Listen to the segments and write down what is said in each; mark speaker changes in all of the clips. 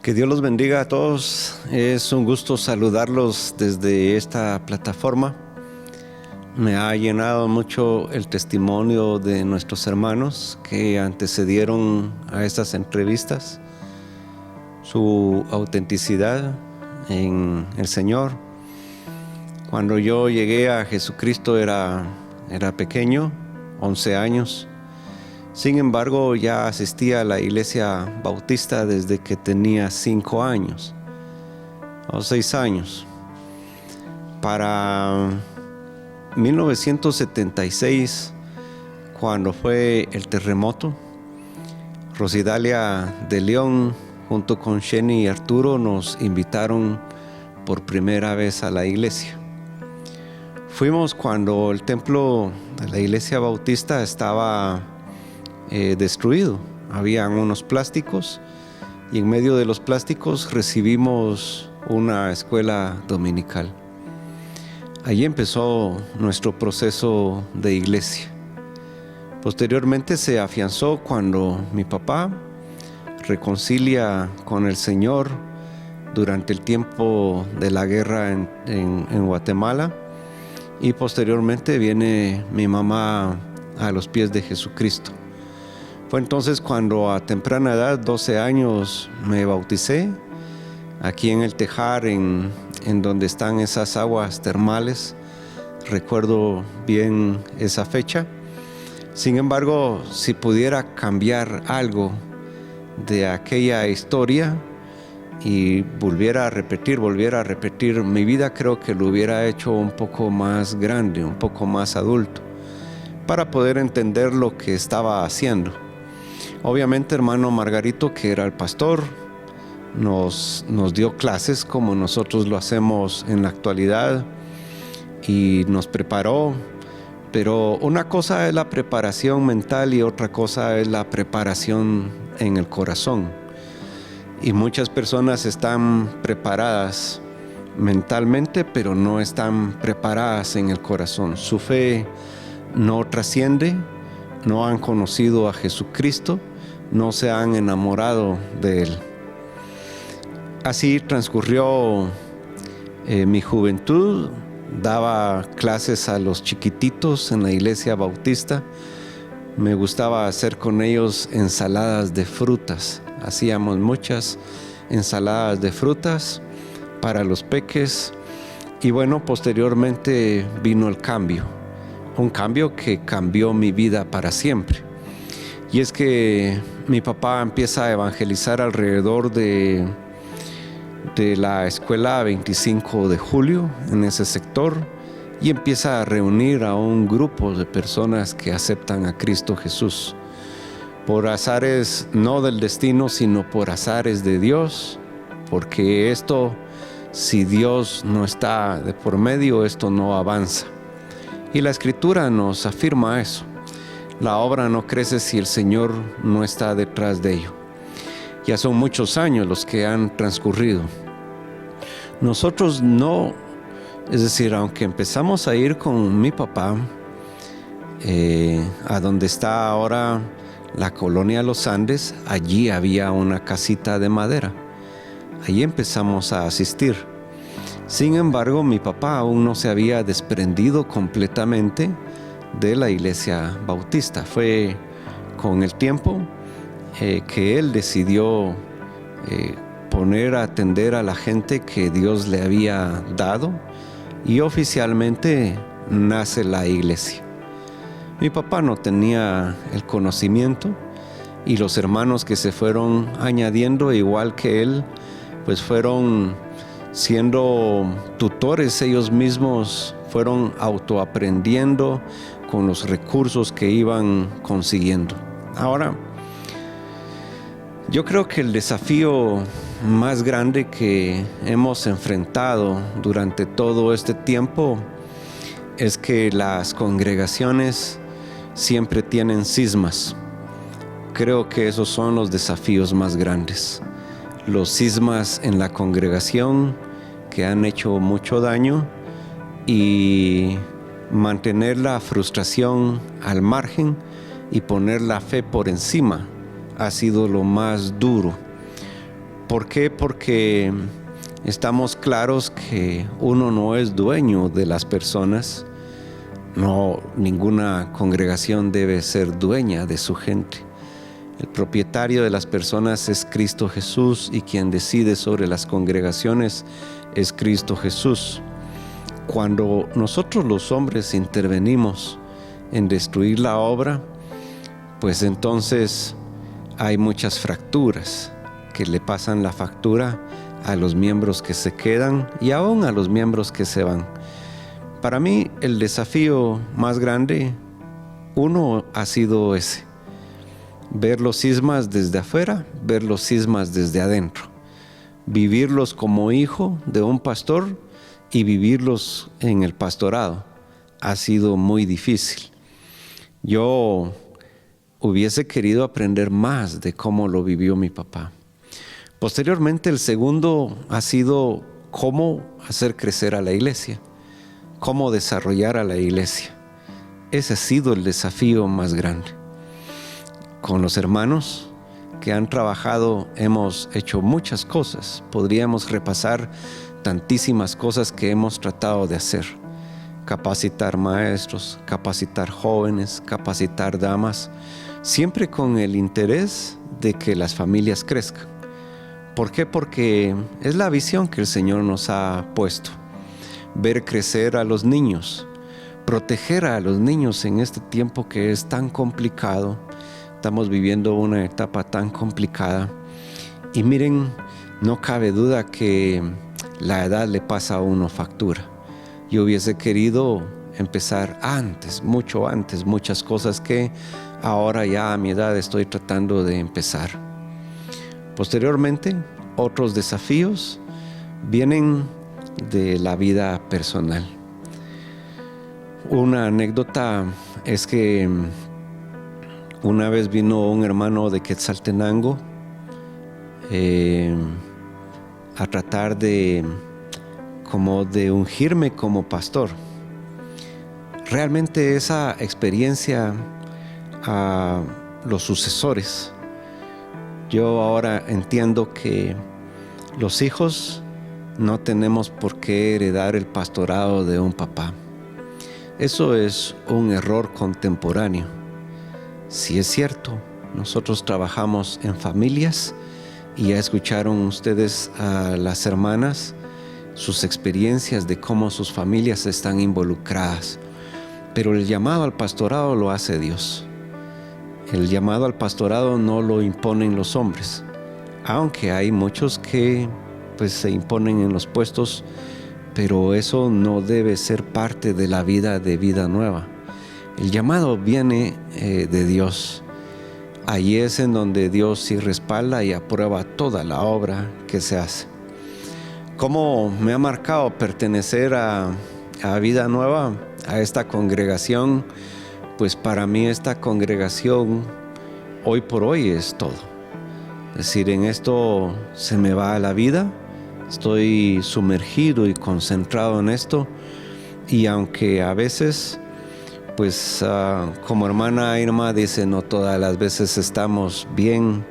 Speaker 1: Que Dios los bendiga a todos. Es un gusto saludarlos desde esta plataforma. Me ha llenado mucho el testimonio de nuestros hermanos que antecedieron a estas entrevistas, su autenticidad en el Señor. Cuando yo llegué a Jesucristo era pequeño, 11 años. Sin embargo, ya asistía a la iglesia bautista desde que tenía 5 años o 6 años. Para 1976, cuando fue el terremoto, Rosidalia de León junto con Sheni y Arturo nos invitaron por primera vez a la iglesia. Fuimos cuando el templo de la iglesia bautista estaba destruido. Habían unos plásticos y en medio de los plásticos recibimos una escuela dominical. Allí empezó nuestro proceso de iglesia. Posteriormente se afianzó cuando mi papá reconcilia con el Señor durante el tiempo de la guerra en Guatemala, y posteriormente viene mi mamá a los pies de Jesucristo. Fue entonces cuando a temprana edad, 12 años, me bauticé aquí en el Tejar, en donde están esas aguas termales. Recuerdo bien esa fecha. Sin embargo, si pudiera cambiar algo de aquella historia y volviera a repetir mi vida, creo que lo hubiera hecho un poco más grande, un poco más adulto, para poder entender lo que estaba haciendo. Obviamente, hermano Margarito, que era el pastor, nos dio clases como nosotros lo hacemos en la actualidad y nos preparó. Pero una cosa es la preparación mental y otra cosa es la preparación en el corazón. Y muchas personas están preparadas mentalmente, pero no están preparadas en el corazón. Su fe no trasciende, no han conocido a Jesucristo, no se han enamorado de Él. Así transcurrió mi juventud. Daba clases a los chiquititos en la iglesia bautista. Me gustaba hacer con ellos ensaladas de frutas. Hacíamos muchas ensaladas de frutas para los peques. Y bueno, posteriormente vino el cambio. Un cambio que cambió mi vida para siempre. Y es que mi papá empieza a evangelizar alrededor de la escuela 25 de julio, en ese sector, y empieza a reunir a un grupo de personas que aceptan a Cristo Jesús. Por azares no del destino, sino por azares de Dios, porque esto, si Dios no está de por medio, esto no avanza. Y la Escritura nos afirma eso. La obra no crece si el Señor no está detrás de ello. Ya son muchos años los que han transcurrido. Nosotros no, es decir, aunque empezamos a ir con mi papá a donde está ahora la colonia Los Andes, allí había una casita de madera. Allí empezamos a asistir. Sin embargo, mi papá aún no se había desprendido completamente de la iglesia bautista. Fue con el tiempo que él decidió poner a atender a la gente que Dios le había dado, y oficialmente nace la iglesia. Mi papá no tenía el conocimiento, y los hermanos que se fueron añadiendo igual que él, pues fueron siendo tutores ellos mismos, fueron autoaprendiendo con los recursos que iban consiguiendo. Ahora, yo creo que el desafío más grande que hemos enfrentado durante todo este tiempo es que las congregaciones siempre tienen cismas. Creo que esos son los desafíos más grandes. Los cismas en la congregación que han hecho mucho daño, y mantener la frustración al margen y poner la fe por encima ha sido lo más duro. ¿Por qué? Porque estamos claros que uno no es dueño de las personas. No, ninguna congregación debe ser dueña de su gente. El propietario de las personas es Cristo Jesús, y quien decide sobre las congregaciones es Cristo Jesús. Cuando nosotros los hombres intervenimos en destruir la obra, pues entonces hay muchas fracturas que le pasan la factura a los miembros que se quedan y aún a los miembros que se van. Para mí el desafío más grande, uno, ha sido ese: ver los cismas desde afuera, ver los cismas desde adentro, vivirlos como hijo de un pastor y vivirlos en el pastorado. Ha sido muy difícil. Yo hubiese querido aprender más de cómo lo vivió mi papá. Posteriormente, el segundo ha sido cómo hacer crecer a la iglesia, cómo desarrollar a la iglesia. Ese ha sido el desafío más grande. Con los hermanos que han trabajado hemos hecho muchas cosas. Podríamos repasar tantísimas cosas que hemos tratado de hacer: capacitar maestros, capacitar jóvenes, capacitar damas, siempre con el interés de que las familias crezcan. ¿Por qué? Porque es la visión que el Señor nos ha puesto: ver crecer a los niños, proteger a los niños en este tiempo que es tan complicado. Estamos viviendo una etapa tan complicada, y miren, no cabe duda que la edad le pasa a uno factura. Yo hubiese querido empezar antes, mucho antes, muchas cosas que ahora ya a mi edad estoy tratando de empezar. Posteriormente, otros desafíos vienen de la vida personal. Una anécdota es que una vez vino un hermano de Quetzaltenango a tratar de ungirme como pastor. Realmente esa experiencia a los sucesores, yo ahora entiendo que los hijos no tenemos por qué heredar el pastorado de un papá. Eso es un error contemporáneo. Si es cierto, nosotros trabajamos en familias, y ya escucharon ustedes a las hermanas sus experiencias de cómo sus familias están involucradas. Pero el llamado al pastorado lo hace Dios. El llamado al pastorado no lo imponen los hombres, aunque hay muchos que se imponen en los puestos, pero eso no debe ser parte de la vida de Vida Nueva. El llamado viene de Dios. Allí es en donde Dios sí respalda y aprueba toda la obra que se hace. ¿Cómo me ha marcado pertenecer a Vida Nueva, a esta congregación? Pues para mí esta congregación hoy por hoy es todo. Es decir, en esto se me va la vida, estoy sumergido y concentrado en esto, y aunque a veces como hermana Irma dice, no todas las veces estamos bien,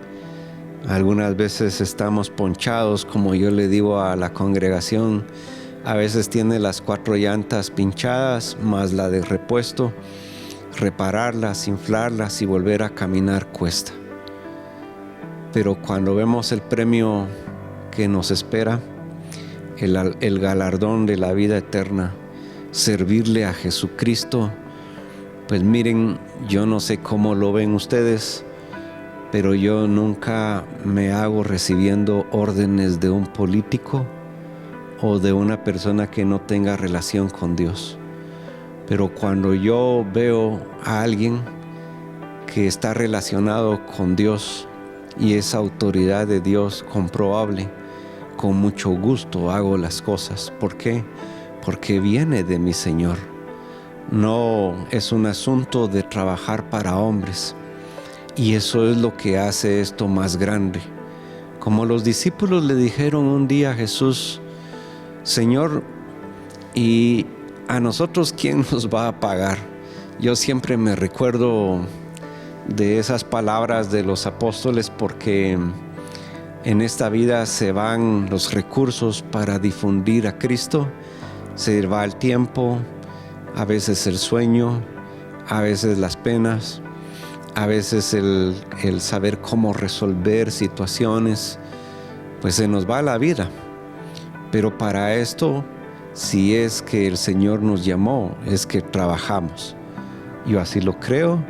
Speaker 1: algunas veces estamos ponchados, como yo le digo a la congregación. A veces tiene las 4 llantas pinchadas, más la de repuesto. Repararlas, inflarlas y volver a caminar cuesta. Pero cuando vemos el premio que nos espera, el galardón de la vida eterna, servirle a Jesucristo, pues miren, yo no sé cómo lo ven ustedes, pero yo nunca me hago recibiendo órdenes de un político o de una persona que no tenga relación con Dios. Pero cuando yo veo a alguien que está relacionado con Dios y es autoridad de Dios comprobable, con mucho gusto hago las cosas. ¿Por qué? Porque viene de mi Señor. No es un asunto de trabajar para hombres, y eso es lo que hace esto más grande. Como los discípulos le dijeron un día a Jesús: Señor, ¿y a nosotros quién nos va a pagar? Yo siempre me recuerdo de esas palabras de los apóstoles, porque En esta vida se van los recursos para difundir a Cristo, se va el tiempo, a veces el sueño, a veces las penas, a veces el saber cómo resolver situaciones, pues se nos va la vida. Pero para esto, si es que el Señor nos llamó, es que trabajamos. Yo así lo creo,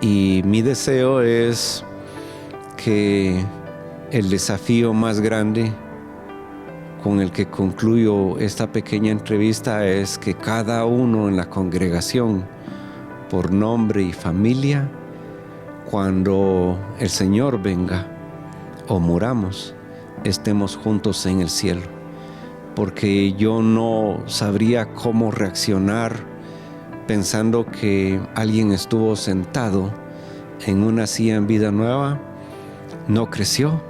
Speaker 1: y mi deseo es que el desafío más grande con el que concluyo esta pequeña entrevista es que cada uno en la congregación, por nombre y familia, cuando el Señor venga o muramos, estemos juntos en el cielo. Porque yo no sabría cómo reaccionar pensando que alguien estuvo sentado en una silla en Vida Nueva, no creció,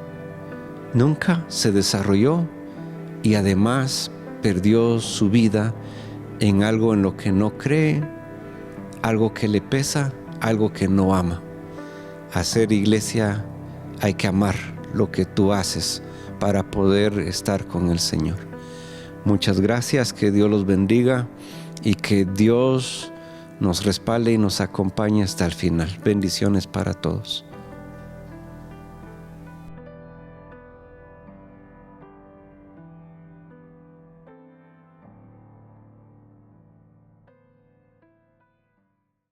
Speaker 1: nunca se desarrolló y además perdió su vida en algo en lo que no cree, algo que le pesa, algo que no ama. Hacer iglesia hay que amar lo que tú haces para poder estar con el Señor. Muchas gracias, que Dios los bendiga y que Dios nos respalde y nos acompañe hasta el final. Bendiciones para todos.